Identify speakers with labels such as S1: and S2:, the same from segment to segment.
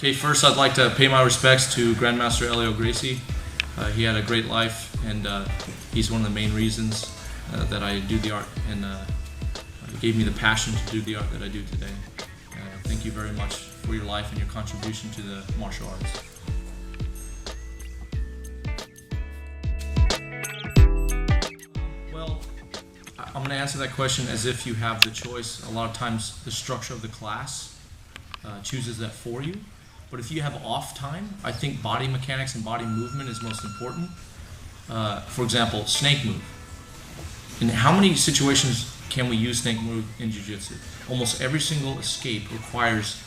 S1: Okay, first I'd like to pay my respects to Grandmaster Elio Gracie. He had a great life, and he's one of the main reasons that I do the art, and gave me the passion to do the art that I do today. Thank you very much for your life and your contribution to the martial arts. Well, I'm going to answer that question as if you have the choice. A lot of times the structure of the class chooses that for you. But if you have off time, I think body mechanics and body movement is most important. For example, snake move. In how many situations can we use snake move in jiu-jitsu? Almost every single escape requires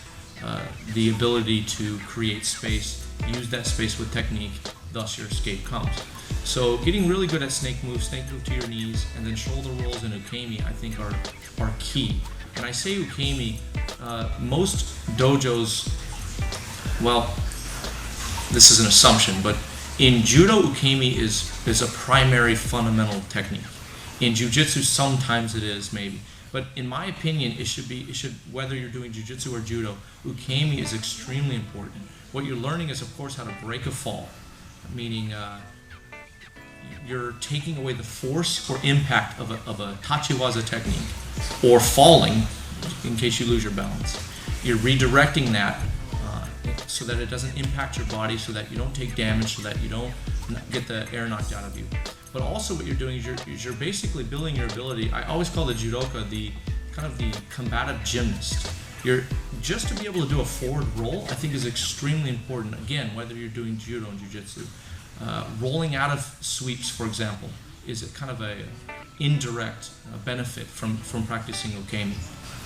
S1: the ability to create space, use that space with technique, thus your escape comes. So getting really good at snake move to your knees, and then shoulder rolls and ukemi, I think are key. And I say ukemi, most dojos, well, this is an assumption, but in judo, ukemi is a primary fundamental technique. In jiu-jitsu, sometimes it is, maybe. But in my opinion, it should, whether you're doing jiu-jitsu or judo, ukemi is extremely important. What you're learning is, of course, how to break a fall, meaning you're taking away the force or impact of a tachiwaza technique, or falling, in case you lose your balance. You're redirecting that so that it doesn't impact your body, so that you don't take damage, so that you don't get the air knocked out of you. But also what you're doing is you're basically building your ability. I always call the judoka the kind of the combative gymnast. Just to be able to do a forward roll, I think, is extremely important. Again, whether you're doing judo and jiu-jitsu. Rolling out of sweeps, for example, is a kind of a indirect benefit from practicing ukemi.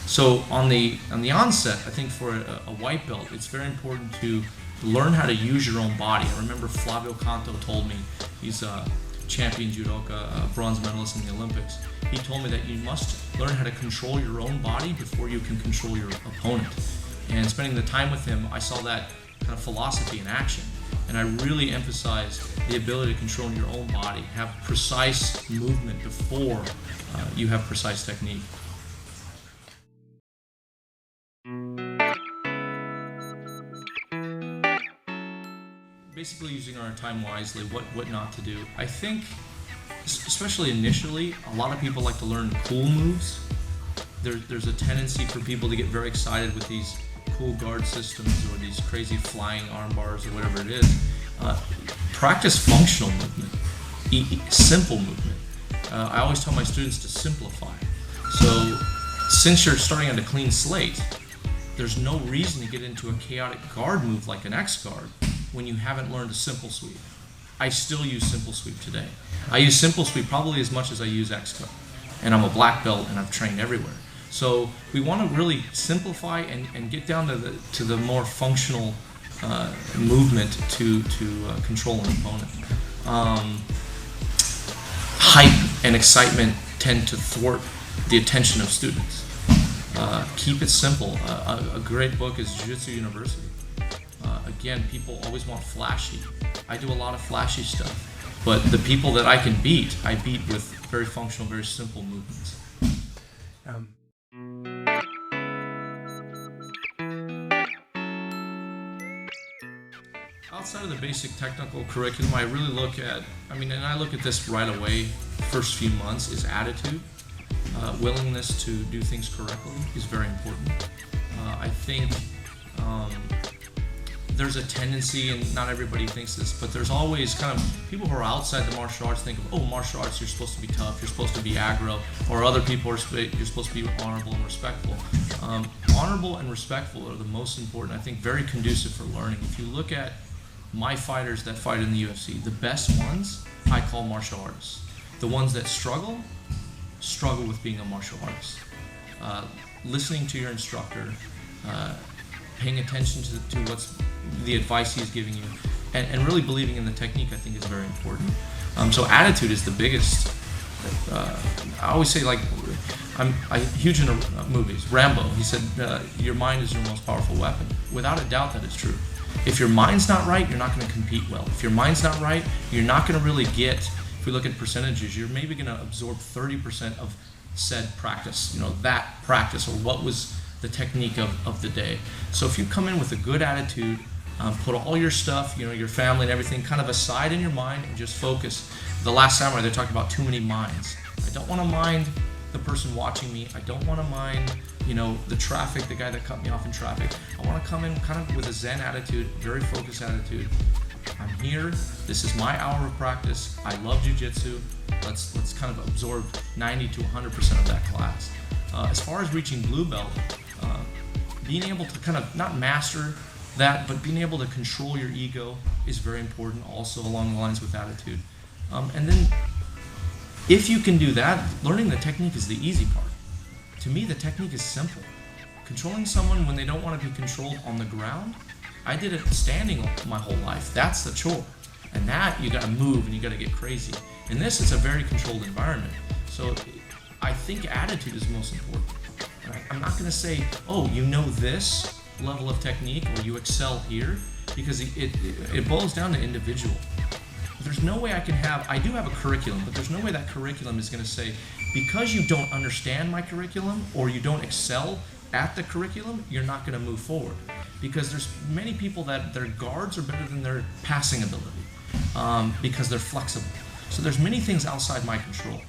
S1: So on the onset, I think for a white belt, it's very important to learn how to use your own body. I remember Flavio Canto told me, he's a champion judoka, a bronze medalist in the Olympics. He told me that you must learn how to control your own body before you can control your opponent. And spending the time with him, I saw that kind of philosophy in action. And I really emphasized the ability to control your own body, have precise movement before you have precise technique. Basically using our time wisely, what not to do. I think, especially initially, a lot of people like to learn cool moves. There's a tendency for people to get very excited with these cool guard systems or these crazy flying arm bars or whatever it is. Practice functional movement, simple movement. I always tell my students to simplify. So since you're starting on a clean slate, there's no reason to get into a chaotic guard move like an X guard when you haven't learned a simple sweep. I still use simple sweep today. I use simple sweep probably as much as I use X guard. And I'm a black belt and I've trained everywhere. So we want to really simplify and get down to the more functional movement to control an opponent. Hype and excitement tend to thwart the attention of students. Keep it simple. A great book is Jiu-Jitsu University. Again, people always want flashy. I do a lot of flashy stuff, but the people that I can beat, I beat with very functional, very simple movements. Outside of the basic technical curriculum, I really look at, and I look at this right away, first few months, is attitude. Willingness to do things correctly is very important. I think there's a tendency, and not everybody thinks this, but there's always kind of people who are outside the martial arts think of, oh, martial arts, you're supposed to be tough, you're supposed to be aggro, or other people you're supposed to be honorable and respectful. Honorable and respectful are the most important, I think, very conducive for learning. If you look at my fighters that fight in the UFC, the best ones I call martial artists. The ones that struggle with being a martial artist. Listening to your instructor, paying attention to what's the advice he's giving you, and really believing in the technique, I think, is very important. So attitude is the biggest. I always say, like, I'm huge into movies. Rambo, he said, your mind is your most powerful weapon. Without a doubt, that is true. If your mind's not right, you're not going to compete well. If your mind's not right, you're not going to really get, if we look at percentages, you're maybe going to absorb 30% of said practice, that practice, or what was the technique of the day. So if you come in with a good attitude, put all your stuff, your family and everything kind of aside in your mind and just focus. The Last Samurai, they're talking about too many minds. I don't want to mind the person watching me. I don't want to mind, the traffic, the guy that cut me off in traffic. I want to come in kind of with a Zen attitude, very focused attitude. I'm here. This is my hour of practice. I love jiu-jitsu. Let's kind of absorb 90 to 100% of that class. As far as reaching blue belt, being able to kind of not master that, but being able to control your ego is very important, also along the lines with attitude. And then if you can do that, learning the technique is the easy part. To me, the technique is simple. Controlling someone when they don't want to be controlled on the ground, I did it standing my whole life. That's the chore. And that, you got to move and you got to get crazy. In this, it's a very controlled environment. So I think attitude is most important. And I'm not going to say, oh, this level of technique or you excel here, because it boils down to individual. There's no way I do have a curriculum, but there's no way that curriculum is going to say, because you don't understand my curriculum or you don't excel at the curriculum, you're not going to move forward. Because there's many people that their guards are better than their passing ability, because they're flexible. So there's many things outside my control.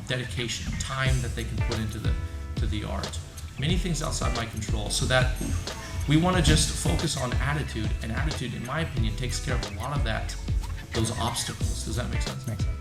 S1: Dedication, time that they can put into the art. Many things outside my control, so that we want to just focus on attitude, and attitude, in my opinion, takes care of a lot of those obstacles. Does that make sense?
S2: Makes sense.